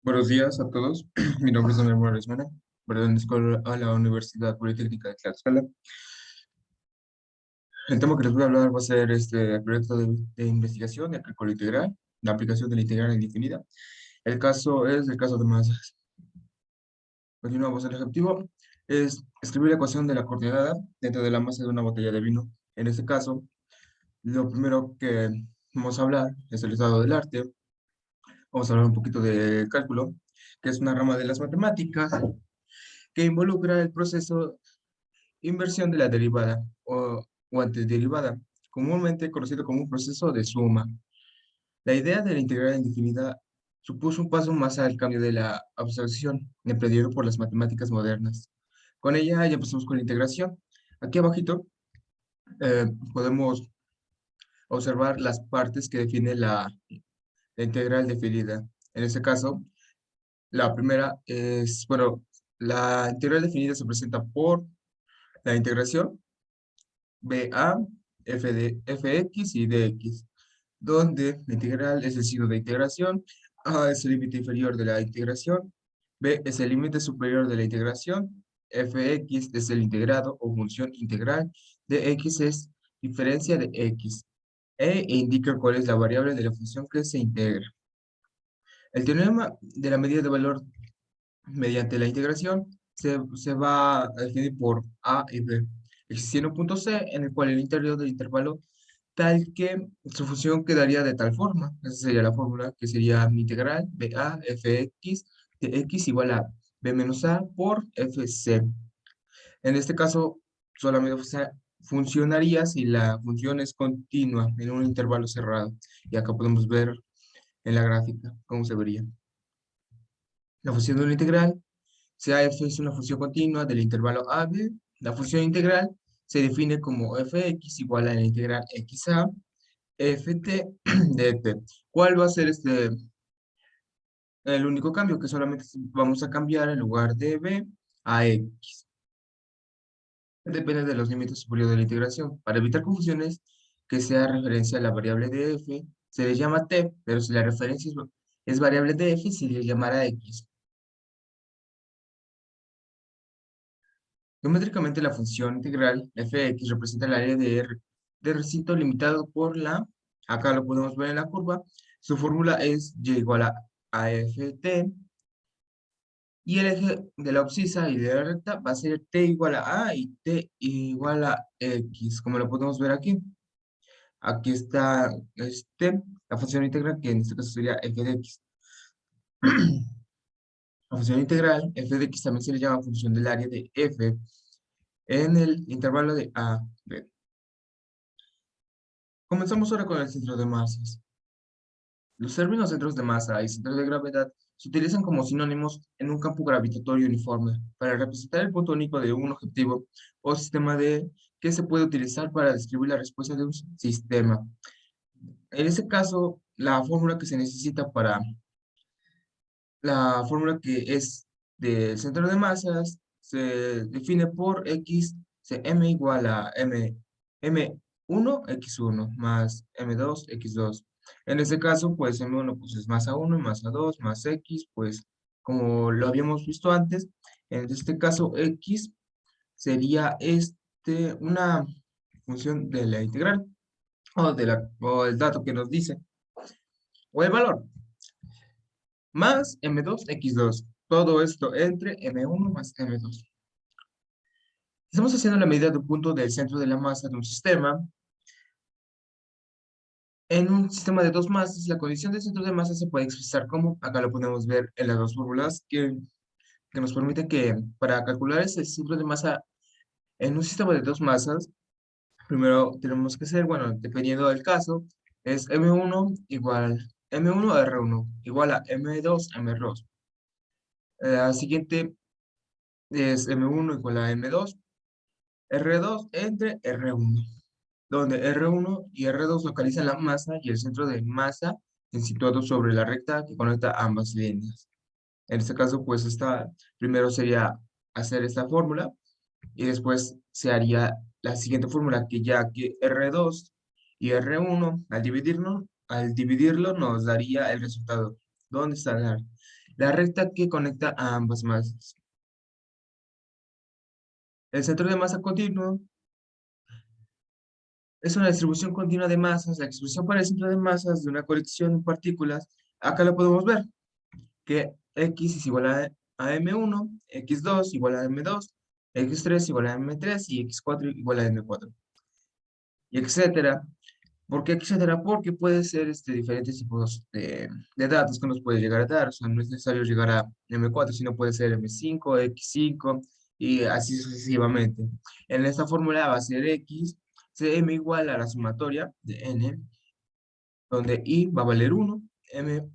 Buenos días a todos. Mi nombre es Daniel Morales Mena, pertenezco a la Universidad Politécnica de Tlaxcala. El tema que les voy a hablar va a ser este proyecto de investigación de cálculo integral, la aplicación de la integral indefinida. El caso es el caso de masas. Continuamos. El objetivo es escribir la ecuación de la coordenada dentro de la masa de una botella de vino. En este caso, lo primero que vamos a hablar es el estado del arte. Vamos a hablar un poquito de cálculo, que es una rama de las matemáticas que involucra el proceso inversión de la derivada o antederivada, comúnmente conocido como un proceso de suma. La idea de la integral indefinida supuso un paso más al cambio de la abstracción emprendido por las matemáticas modernas. Con ella ya empezamos con la integración. Aquí abajito podemos observar las partes que define la integral definida. En este caso, la primera es, bueno, la integral definida se presenta por la integración BA, fx y dx, donde la integral es el signo de integración, A es el límite inferior de la integración, B es el límite superior de la integración, fx es el integrado o función integral, dx es diferencia de x, e indica cuál es la variable de la función que se integra. El teorema de la medida de valor mediante la integración se va a definir por A y B, existiendo un punto C en el cual el interior del intervalo tal que su función quedaría de tal forma. Esa sería la fórmula, que sería mi integral BA fx de x igual a b menos a por fc. En este caso, solamente funcionaría si la función es continua en un intervalo cerrado. Y acá podemos ver en la gráfica cómo se vería. La función de una integral, sea f es una función continua del intervalo a b, la función integral se define como fx igual a la integral xa ft de t. ¿Cuál va a ser el único cambio? Que solamente vamos a cambiar en lugar de b a x. Depende de los límites superiores de la integración. Para evitar confusiones, que sea referencia a la variable de f, se le llama t, pero si la referencia es variable de f, se le llamará x. Geométricamente, la función integral fx representa el área de recinto limitado por acá lo podemos ver en la curva, su fórmula es y igual a ft, y el eje de la abscisa y de la recta va a ser t igual a y t igual a x, como lo podemos ver aquí. Aquí está la función integral, que en este caso sería f de x. La función integral f de x también se le llama función del área de f en el intervalo de a, b. Comenzamos ahora con el centro de masas. Los términos centros de masa y centro de gravedad se utilizan como sinónimos en un campo gravitatorio uniforme para representar el punto único de un objetivo o sistema que se puede utilizar para describir la respuesta de un sistema. En este caso, la fórmula que es del centro de masas se define por x, m igual a m1 x1 más m2 x2. En este caso, pues m1 pues, es masa 1, masa 2, más x, pues como lo habíamos visto antes, en este caso x sería una función de la integral o el dato que nos dice, o el valor, más m2 x2. Todo esto entre m1 más m2. Estamos haciendo la medida de un punto del centro de la masa de un sistema. En un sistema de dos masas, la condición del centro de masa se puede expresar como, acá lo podemos ver en las dos fórmulas que nos permiten que para calcular ese centro de masa en un sistema de dos masas, primero tenemos que hacer, bueno, dependiendo del caso, es M1 R1 igual a M2 M2. La siguiente es M1 igual a M2 R2 entre R1, donde R1 y R2 localizan la masa y el centro de masa situado sobre la recta que conecta ambas líneas. En este caso, pues primero sería hacer esta fórmula y después se haría la siguiente fórmula, que ya que R2 y R1 al dividirlo nos daría el resultado. ¿Dónde está el R? la recta que conecta a ambas masas. El centro de masa continuo es una distribución continua de masas. La expresión para el centro de masas de una colección de partículas, acá lo podemos ver, que X es igual a M1, X2 igual a M2, X3 igual a M3 y X4 igual a M4, y etcétera. ¿Por qué etcétera? Porque puede ser diferentes tipos de datos que nos puede llegar a dar. O sea, no es necesario llegar a M4, sino puede ser M5, X5 y así sucesivamente. En esta fórmula va a ser X, M igual a la sumatoria de N, donde I va a valer 1, M,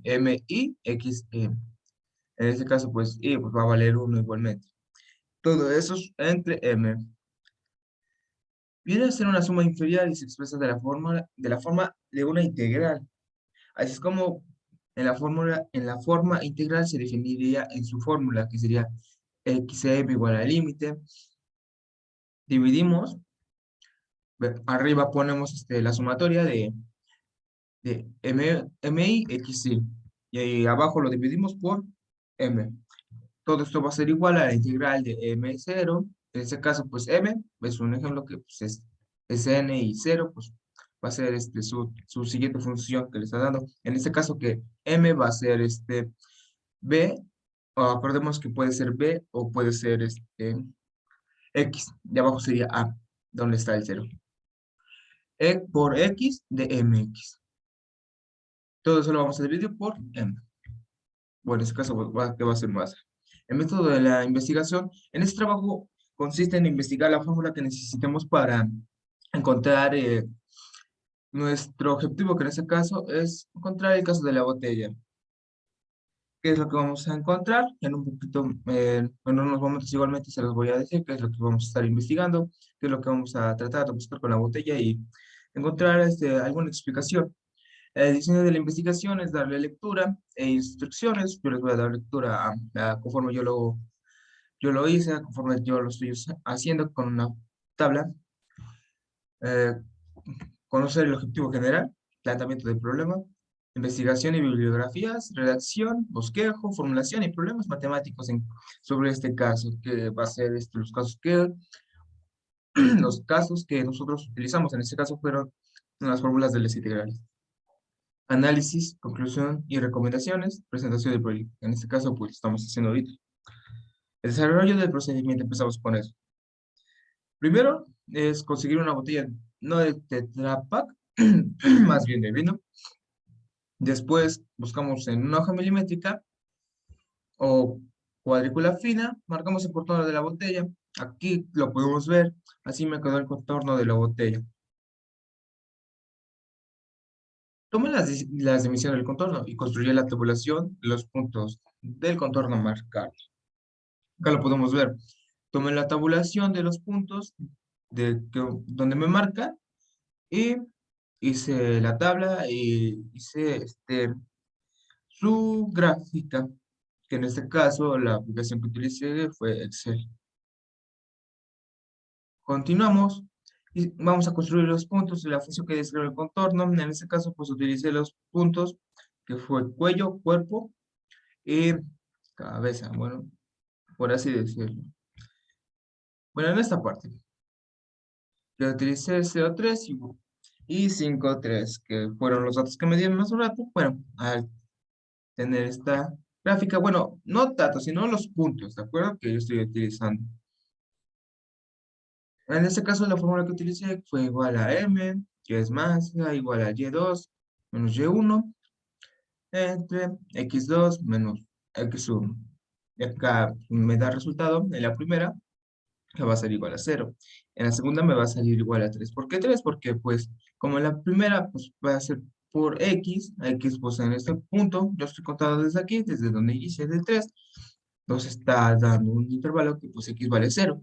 MI, X, E. En este caso, pues I pues, va a valer 1 igualmente. Todo eso es entre M. Viene a ser una suma inferior y se expresa de la forma de una integral. Así es como en la forma integral se definiría en su fórmula, que sería xm igual al límite. Dividimos, arriba ponemos la sumatoria de mi, xi, y ahí abajo lo dividimos por m. Todo esto va a ser igual a la integral de m0. En este caso, pues m es un ejemplo que pues, es n y 0, pues va a ser su siguiente función que le está dando. En este caso que m va a ser b, o acordemos que puede ser b o puede ser x. De abajo sería a, donde está el 0. Por x de mx. Todo eso lo vamos a dividir por m. Bueno, en este caso que va a ser más. El método de la investigación, en este trabajo consiste en investigar la fórmula que necesitemos para encontrar nuestro objetivo, que en este caso es encontrar el caso de la botella. ¿Qué es lo que vamos a encontrar? En un poquito, en unos momentos igualmente se los voy a decir qué es lo que vamos a estar investigando, qué es lo que vamos a tratar de buscar con la botella y encontrar alguna explicación. El diseño de la investigación es darle lectura e instrucciones. Yo les voy a dar lectura conforme yo lo hice, conforme yo lo estoy haciendo con una tabla. Eh, Conocer el objetivo general, planteamiento del problema, investigación y bibliografías, redacción, bosquejo, formulación y problemas matemáticos sobre este caso, que va a ser los casos que nosotros utilizamos. En este caso fueron las fórmulas de las integrales. Análisis, conclusión y recomendaciones, presentación del proyecto. En este caso, pues estamos haciendo ahorita. El desarrollo del procedimiento empezamos con eso. Primero es conseguir una botella, no de Tetra Pak, más bien de vino. Después buscamos en una hoja milimétrica o cuadrícula fina, marcamos el contorno de la botella. Aquí lo podemos ver, así me quedó el contorno de la botella. Toma las dimensiones del contorno y construye la tabulación de los puntos del contorno marcado. Acá lo podemos ver. Tomé la tabulación de los puntos donde me marca y hice la tabla y hice su gráfica, que en este caso la aplicación que utilicé fue Excel. Continuamos y vamos a construir los puntos de la función que describe el contorno. En este caso, pues utilicé los puntos que fue cuello, cuerpo y cabeza, bueno, por así decirlo. Bueno, en esta parte, yo utilicé 0,3 y 5,3, que fueron los datos que me dieron hace un rato. Bueno, al tener esta gráfica, bueno, no datos, sino los puntos, ¿de acuerdo? Que yo estoy utilizando. En este caso, la fórmula que utilicé fue igual a m, que es masa, igual a y2 menos y1, entre x2 menos x1. Y acá me da resultado en la primera, que va a ser igual a 0. En la segunda me va a salir igual a 3. ¿Por qué 3? Porque, pues, como en la primera, pues, va a ser por x, pues, en este punto, yo estoy contando desde aquí, desde donde inicié del 3, nos está dando un intervalo que, pues, x vale 0.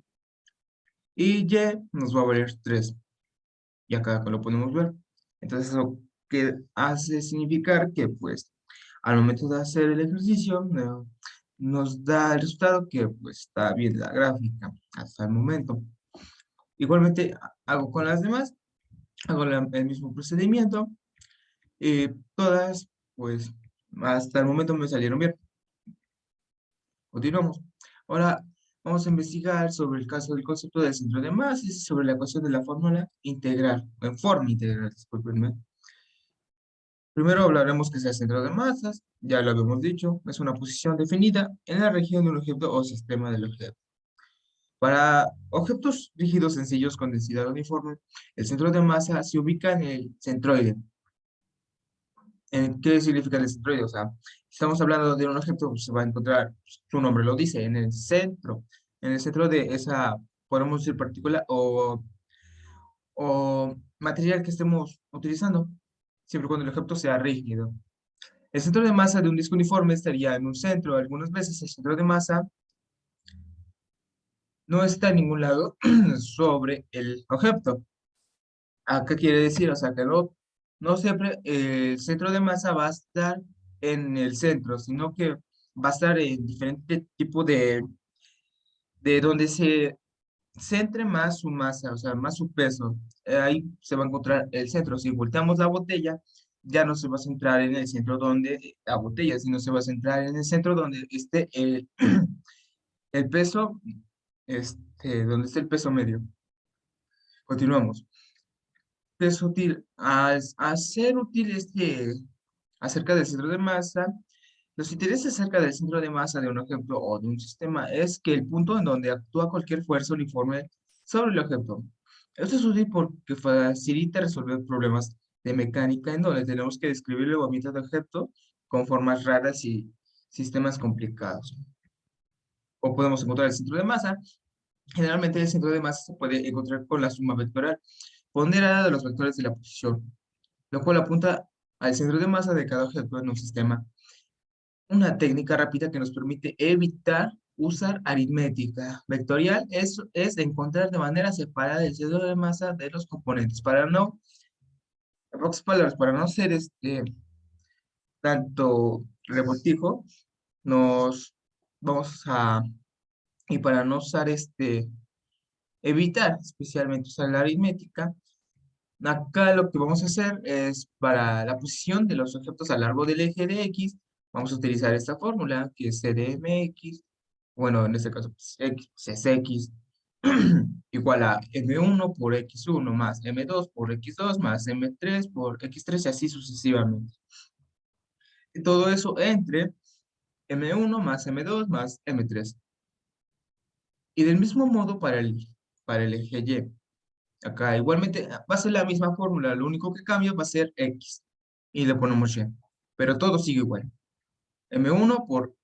Y y nos va a valer 3. Y acá lo podemos ver. Entonces, eso que hace significar que, pues, al momento de hacer el ejercicio, nos da el resultado que, pues, está bien la gráfica hasta el momento. Igualmente, hago con las demás, hago el mismo procedimiento y todas, pues, hasta el momento me salieron bien. Continuamos. Ahora vamos a investigar sobre el caso del concepto del centro de masas y sobre la ecuación de la fórmula integral, o en forma integral, discúlpenme. Primero hablaremos que es el centro de masas, ya lo habíamos dicho, es una posición definida en la región de un objeto o sistema del objeto. Para objetos rígidos sencillos con densidad uniforme, el centro de masa se ubica en el centroide. ¿Qué significa el centroide? O sea, estamos hablando de un objeto, pues, se va a encontrar, su nombre lo dice, en el centro de esa, podemos decir partícula o material que estemos utilizando, siempre cuando el objeto sea rígido. El centro de masa de un disco uniforme estaría en un centro. Algunas veces el centro de masa no está en ningún lado sobre el objeto. ¿Qué quiere decir? O sea, que no siempre el centro de masa va a estar en el centro, sino que va a estar en diferente tipo de donde se centre más su masa, o sea, más su peso. Ahí se va a encontrar el centro. Si volteamos la botella, ya no se va a centrar en el centro donde la botella, sino se va a centrar en el centro donde esté el peso, donde esté el peso medio. Continuamos. Es útil, al ser útil acerca del centro de masa, los intereses acerca del centro de masa de un objeto o de un sistema es que el punto en donde actúa cualquier fuerza uniforme sobre el objeto. Esto es útil porque facilita resolver problemas de mecánica en donde tenemos que describir el movimiento de objeto con formas raras y sistemas complicados. O podemos encontrar el centro de masa. Generalmente el centro de masa se puede encontrar con la suma vectorial ponderada de los vectores de la posición, lo cual apunta al centro de masa de cada objeto en un sistema. Una técnica rápida que nos permite evitar usar aritmética vectorial es encontrar de manera separada el centro de masa de los componentes. En pocas palabras, para no ser tanto revoltijo, nos vamos a, y para no usar evitar especialmente usar la aritmética, acá lo que vamos a hacer es para la posición de los objetos a lo largo del eje de X, vamos a utilizar esta fórmula que es CDMX, bueno, en este caso pues, X pues, es X, igual a M1 por X1 más M2 por X2 más M3 por X3 y así sucesivamente. Y todo eso entre M1 más M2 más M3. Y del mismo modo para el eje Y. Acá igualmente va a ser la misma fórmula, lo único que cambia va a ser X y le ponemos Y, pero todo sigue igual. M1 por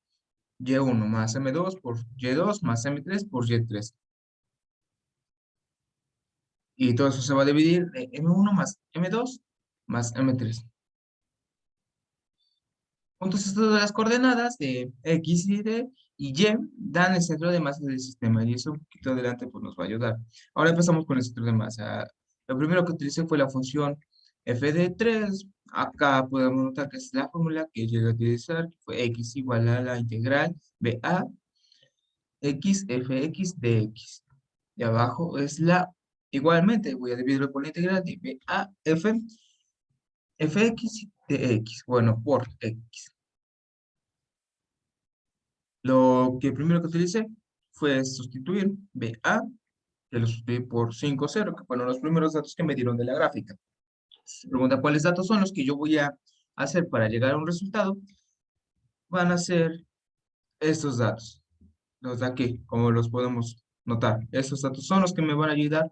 Y1 más M2 por Y2 más M3 por Y3. Y todo eso se va a dividir en M1 más M2 más M3. Entonces todas las coordenadas de X y Y dan el centro de masa del sistema y eso un poquito adelante pues nos va a ayudar. Ahora empezamos con el centro de masa. Lo primero que utilicé fue la función f de 3. Acá podemos notar que es la fórmula que llegué a utilizar, que fue x igual a la integral BA x fx dx. Y abajo es igualmente voy a dividirlo por la integral de BA fx dx, bueno, por x. Lo que primero que utilicé fue sustituir BA, que lo sustituí por 5, 0, que fueron los primeros datos que me dieron de la gráfica. Se pregunta cuáles datos son los que yo voy a hacer para llegar a un resultado. Van a ser estos datos, los de aquí, como los podemos notar. Estos datos son los que me van a ayudar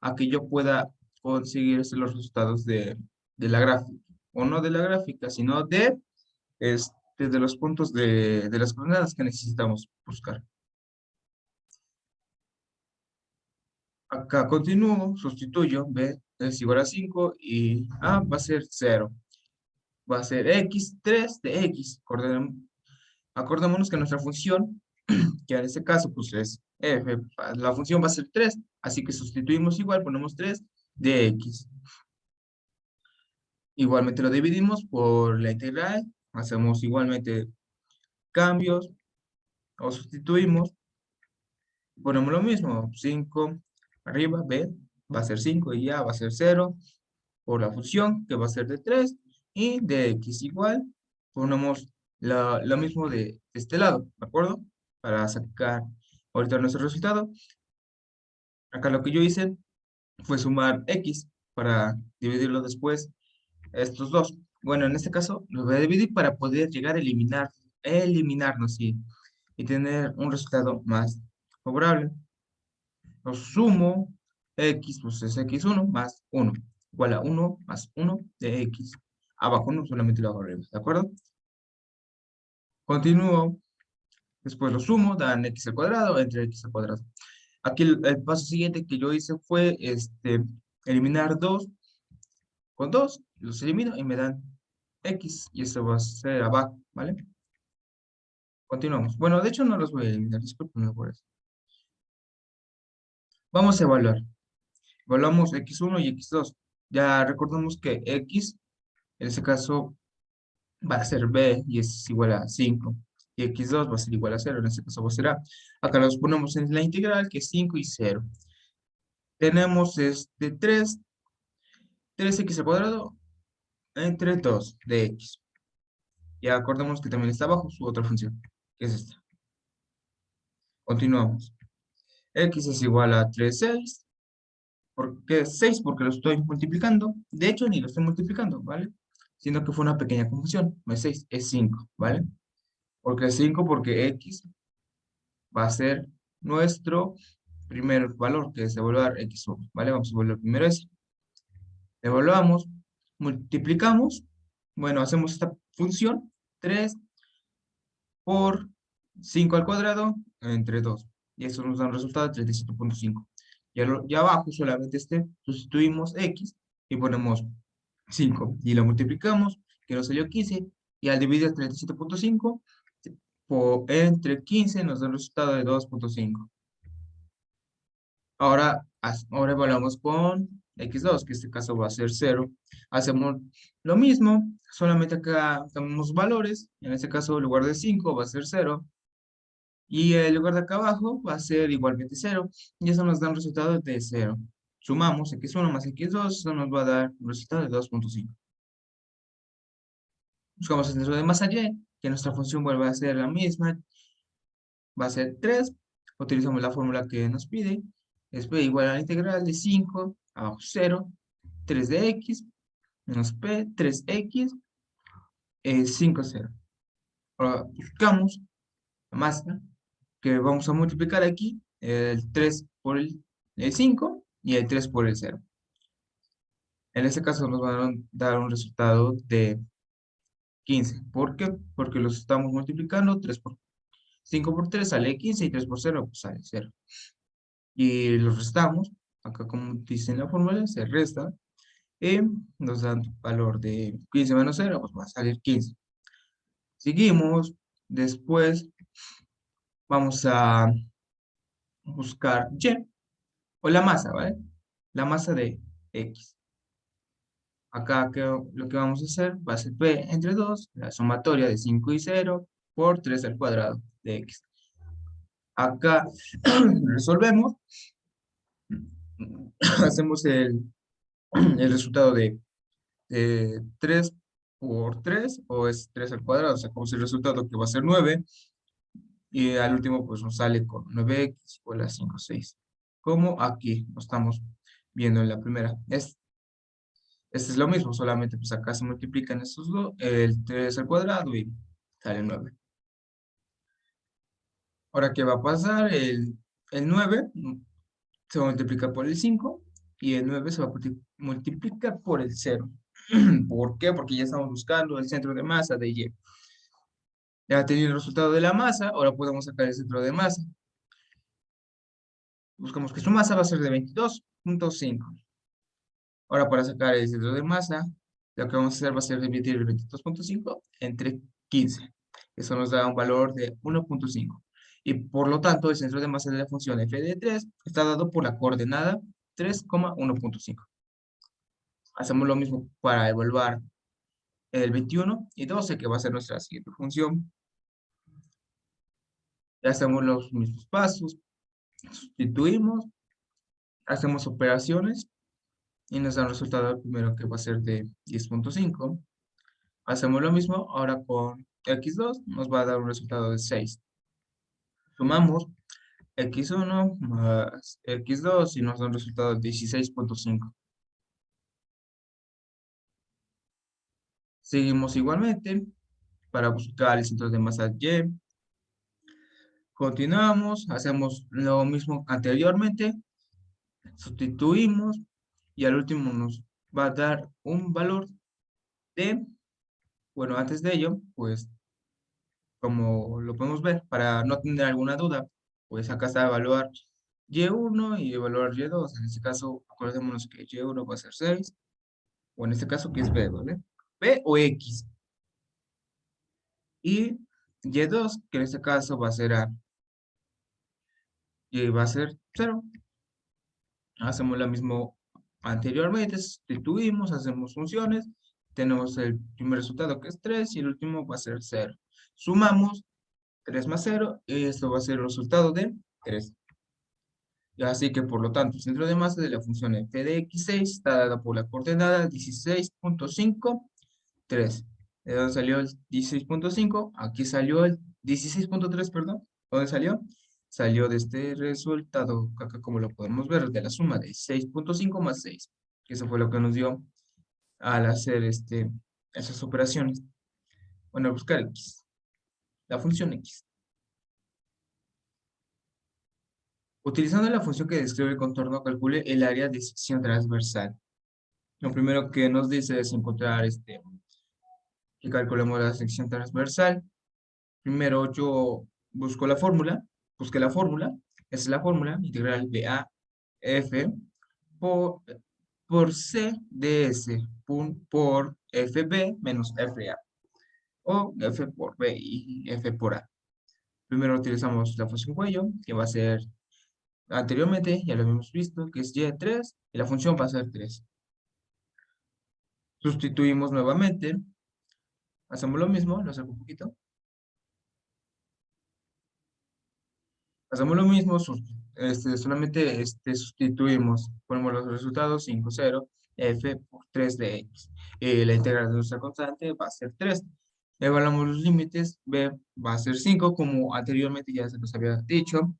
a que yo pueda conseguir los resultados de la gráfica. O no de la gráfica, sino de los puntos de las coordenadas que necesitamos buscar. Acá continúo, sustituyo, B es igual a 5 y A va a ser 0. Va a ser x3 de x. Acordémonos que nuestra función, que en este caso pues es f, la función va a ser 3, así que sustituimos igual, ponemos 3 de x. Igualmente lo dividimos por la integral, hacemos igualmente cambios o sustituimos, ponemos lo mismo, 5 arriba, b va a ser 5 y a va a ser 0, por la función que va a ser de 3 y de x igual, ponemos lo mismo de este lado, ¿de acuerdo? para sacar ahorita nuestro resultado. Acá lo que yo hice fue sumar X para dividirlo después estos dos. Bueno, en este caso los voy a dividir para poder llegar a eliminarnos y tener un resultado más favorable. Los sumo, X pues es X1 más 1, igual a 1 más 1 de X. Abajo no solamente lo hago arriba, ¿de acuerdo? Continúo, después lo sumo, dan X al cuadrado entre X al cuadrado. Aquí el paso siguiente que yo hice fue eliminar 2 con 2, los elimino y me dan X, y esto va a ser abajo, ¿vale? Continuamos. Bueno, de hecho no los voy a eliminar, disculpen por eso. Vamos a evaluar. Evaluamos X1 y X2. Ya recordamos que X, en este caso, va a ser B y es igual a 5. Y X2 va a ser igual a 0, en este caso va a ser A. Acá los ponemos en la integral, que es 5 y 0. Tenemos 3x al cuadrado entre 2 de X. Ya acordamos que también está abajo su otra función, que es esta. Continuamos. X es igual a 3, 6. ¿Por qué 6? Porque lo estoy multiplicando. De hecho, ni lo estoy multiplicando, ¿vale? Sino que fue una pequeña confusión. No es 6, es 5, ¿vale? ¿Por qué 5? Porque X va a ser nuestro primer valor, que es evaluar X1, ¿vale? Vamos a evaluar primero ese. Evaluamos, multiplicamos. Bueno, hacemos esta función. 3 por 5 al cuadrado entre 2. Y eso nos da un resultado de 37.5. Ya abajo solamente sustituimos X y ponemos 5. Y lo multiplicamos, que nos salió 15. Y al dividir 37.5 entre 15 nos da un resultado de 2.5. Ahora evaluamos con X2, que en este caso va a ser 0. Hacemos lo mismo, solamente acá cambiamos valores. En este caso, en lugar de 5 va a ser 0. Y el lugar de acá abajo va a ser igualmente 0. Y eso nos da un resultado de 0. Sumamos X1 más X2, eso nos va a dar un resultado de 2.5. Buscamos el centro de masa Y, que nuestra función vuelve a ser la misma, va a ser 3. Utilizamos la fórmula que nos pide. Es P igual a la integral de 5 abajo 0, 3 de X menos P, 3X, 5, 0. Ahora buscamos la masa, que vamos a multiplicar aquí el 3 por el 5 y el 3 por el 0. En este caso nos van a dar un resultado de 15. ¿Por qué? Porque los estamos multiplicando. 5 por 3 sale 15 y 3 por 0 pues sale 0. Y los restamos. Acá como dice en la fórmula, se resta. Y nos dan valor de 15 menos 0, pues va a salir 15. Seguimos. Después vamos a buscar Y, o la masa, ¿vale? La masa de X. Acá lo que vamos a hacer va a ser P entre 2, la sumatoria de 5 y 0 por 3 al cuadrado de X. Acá resolvemos, hacemos el resultado de 3 por 3, o es 3 al cuadrado, sacamos el resultado que va a ser 9, y al último pues nos sale con 9x igual a 5, 6. Como aquí lo estamos viendo en la primera. Este es lo mismo, solamente pues acá se multiplican estos dos, el 3 al cuadrado y sale 9. Ahora, ¿qué va a pasar? El 9 se va a multiplicar por el 5 y el 9 se va a multiplicar por el 0. ¿Por qué? Porque ya estamos buscando el centro de masa de Y. Ya teniendo el resultado de la masa, ahora podemos sacar el centro de masa. Buscamos que su masa va a ser de 22.5. Ahora, para sacar el centro de masa, lo que vamos a hacer va a ser dividir el 22.5 entre 15. Eso nos da un valor de 1.5. Y por lo tanto, el centro de masa de la función f de 3 está dado por la coordenada 3,1.5. Hacemos lo mismo para evaluar el 21 y 12, que va a ser nuestra siguiente función. Ya hacemos los mismos pasos, sustituimos, hacemos operaciones y nos da un resultado primero que va a ser de 10.5. Hacemos lo mismo ahora con x2, nos va a dar un resultado de 6. Sumamos x1 más x2 y nos da un resultado de 16.5. Seguimos igualmente para buscar el centro de masa Y. Continuamos, hacemos lo mismo anteriormente, sustituimos y al último nos va a dar un valor de, bueno, antes de ello, pues como lo podemos ver, para no tener alguna duda, pues acá está evaluar Y1 y evaluar Y2. En este caso, acordémonos que Y1 va a ser 6, o en este caso que es B, ¿vale? B o X. Y Y2, que en este caso va a ser A, y va a ser 0. Hacemos lo mismo anteriormente, sustituimos, hacemos funciones, tenemos el primer resultado que es 3 y el último va a ser 0. Sumamos 3 más 0 y esto va a ser el resultado de 3. Así que por lo tanto, el centro de masa de la función f de x6 está dada por la coordenada 16.53. ¿De dónde salió el 16.5? Aquí salió el 16.3, perdón. ¿Dónde salió? Salió de este resultado, acá como lo podemos ver, de la suma de 6.5 más 6. Que eso fue lo que nos dio al hacer esas operaciones. Bueno, buscar x, la función x. Utilizando la función que describe el contorno, calcule el área de sección transversal. Lo primero que nos dice es encontrar que calculemos la sección transversal. Primero yo busco la fórmula, busqué la fórmula, esa es la fórmula integral de A F por, por C de S por FB menos FA, o F por B y F por A. Primero utilizamos la función cuello, que va a ser anteriormente, ya lo habíamos visto, que es Y3, y la función va a ser 3. Sustituimos nuevamente, hacemos lo mismo, lo saco un poquito. Hacemos lo mismo, solamente sustituimos, ponemos los resultados 5, 0, f por 3 de x. La integral de nuestra constante va a ser 3. Evaluamos los límites, b va a ser 5, como anteriormente ya se nos había dicho.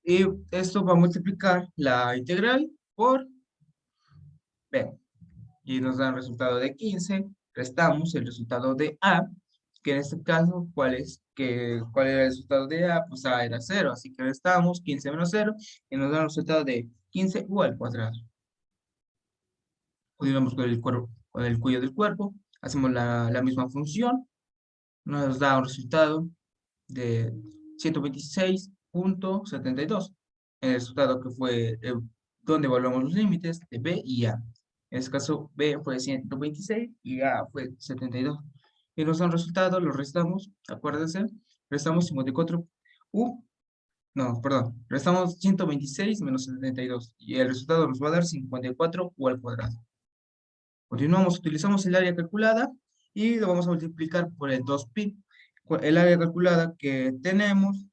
Y esto va a multiplicar la integral por b. Y nos da un resultado de 15. Restamos el resultado de a, que en este caso, ¿cuál era el resultado de a? Pues a era 0, así que restamos 15 menos 0 y nos da un resultado de 15 u al cuadrado. Continuamos con el cuello del cuerpo, hacemos la misma función, nos da un resultado de 126.72. El resultado que fue donde evaluamos los límites de B y A. En este caso, B fue 126 y A fue 72. Y nos da un resultado, lo restamos, acuérdense, restamos 54, no, perdón, restamos 126 menos 72. Y el resultado nos va a dar 54 u al cuadrado. Continuamos, utilizamos el área calculada y lo vamos a multiplicar por el 2pi. El área calculada que tenemos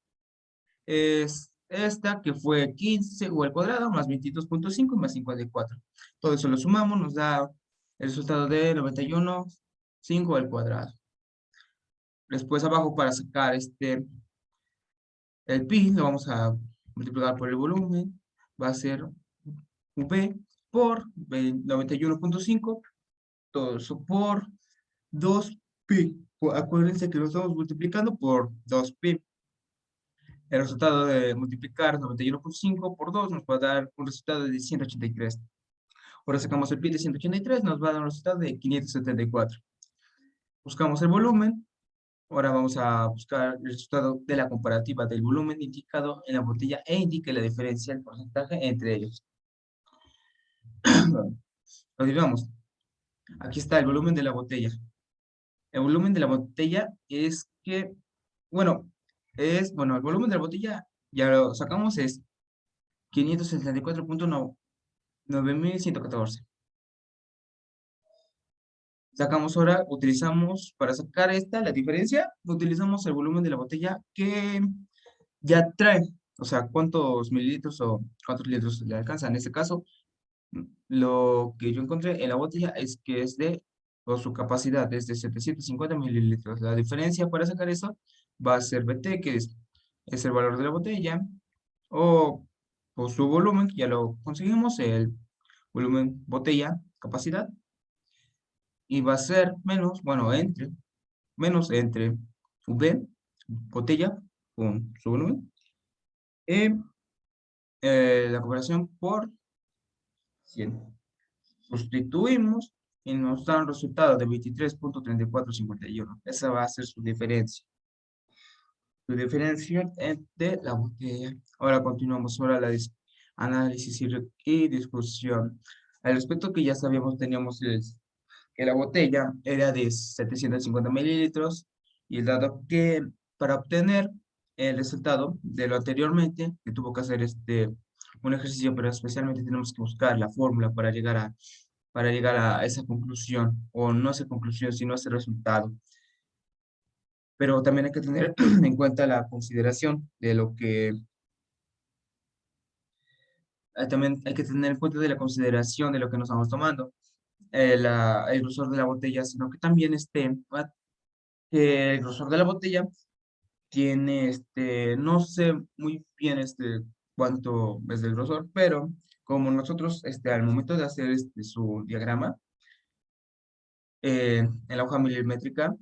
es esta, que fue 15 u al cuadrado más 22.5 más 54. Todo eso lo sumamos, nos da el resultado de 91.5 al cuadrado. Después abajo, para sacar el pi, lo vamos a multiplicar por el volumen. Va a ser V por 91.5, todo eso por 2pi. Acuérdense que lo estamos multiplicando por 2pi. El resultado de multiplicar 91.5 por 2 nos va a dar un resultado de 183. Ahora sacamos el pi de 183, nos va a dar un resultado de 574. Buscamos el volumen. Ahora vamos a buscar el resultado de la comparativa del volumen indicado en la botella e indique la diferencia del porcentaje entre ellos. Continuamos. Aquí está el volumen de la botella. El volumen de la botella es que, bueno, el volumen de la botella, ya lo sacamos, es 574.9114. Sacamos ahora, utilizamos, para sacar la diferencia, utilizamos el volumen de la botella que ya trae, o sea, cuántos mililitros o cuántos litros le alcanza. En este caso, lo que yo encontré en la botella es que o su capacidad es de 750 mililitros. La diferencia para sacar eso va a ser BT, que es es el valor de la botella, o por su volumen, que ya lo conseguimos, el volumen botella, capacidad, y va a ser menos, bueno, menos entre V, botella, con su volumen, y la comparación por 100. Sustituimos y nos da un resultado de 23,3451. Esa va a ser su diferencia. Su diferencia de la botella. Ahora continuamos ahora la análisis y discusión. Al respecto que ya sabíamos, teníamos que la botella era de 750 mililitros y el dado que para obtener el resultado de lo anteriormente, que tuvo que hacer un ejercicio, pero especialmente tenemos que buscar la fórmula para llegar a esa conclusión, o no esa conclusión, sino ese resultado. Pero también hay que tener en cuenta la consideración de lo que, también hay que tener en cuenta de la consideración de lo que nos estamos tomando, el grosor de la botella, sino que también que el grosor de la botella tiene, no sé muy bien cuánto es el grosor, pero como nosotros, al momento de hacer su diagrama, en la hoja milimétrica,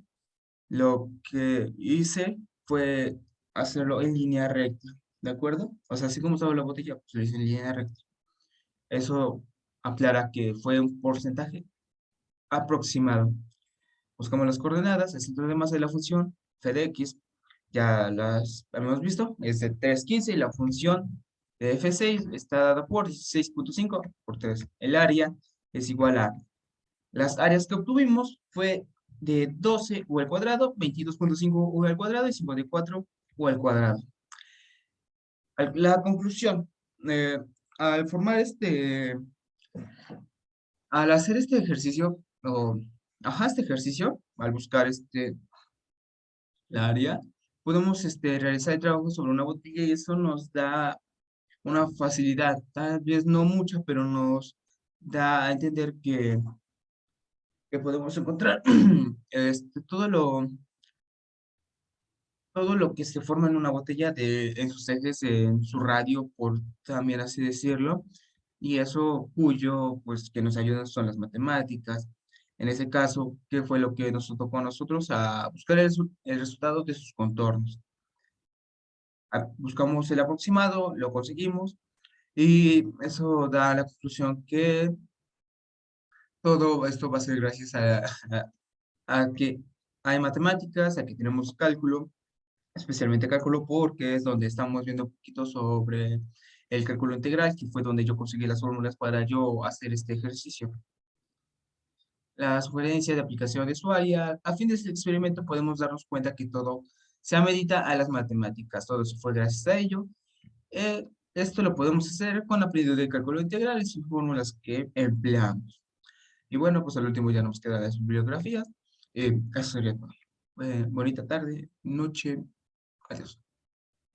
lo que hice fue hacerlo en línea recta, ¿de acuerdo? O sea, así como estaba la botella, pues lo hice en línea recta. Eso aclara que fue un porcentaje aproximado. Buscamos las coordenadas, el centro de masa de la función, f de x, ya las hemos visto, es de 3,15 y la función de f6 está dada por 16,5 por 3. El área es igual a, las áreas que obtuvimos fue de 12 u al cuadrado, 22,5 u al cuadrado y 54 u al cuadrado. La conclusión, eh, al formar al hacer este ejercicio, este ejercicio, al buscar la área, podemos realizar el trabajo sobre una botella y eso nos da una facilidad, tal vez no mucha, pero nos da a entender que podemos encontrar este, todo lo que se forma en una botella en sus ejes, en su radio, por también así decirlo, y eso pues, que nos ayudan son las matemáticas. En ese caso, ¿qué fue lo que nos tocó a nosotros? A buscar el resultado de sus contornos. Buscamos el aproximado, lo conseguimos, y eso da la conclusión que todo esto va a ser gracias a que hay matemáticas, a que tenemos cálculo, especialmente cálculo porque es donde estamos viendo un poquito sobre el cálculo integral, que fue donde yo conseguí las fórmulas para yo hacer este ejercicio. La sugerencia de aplicación de usuaria, a fin de este experimento podemos darnos cuenta que todo se amerita a las matemáticas, todo eso fue gracias a ello. Esto lo podemos hacer con la aprendizaje de cálculo integral y sus fórmulas que empleamos. Y bueno, pues al último ya nos quedan las bibliografías. Eso sería todo. Bonita tarde, noche, adiós.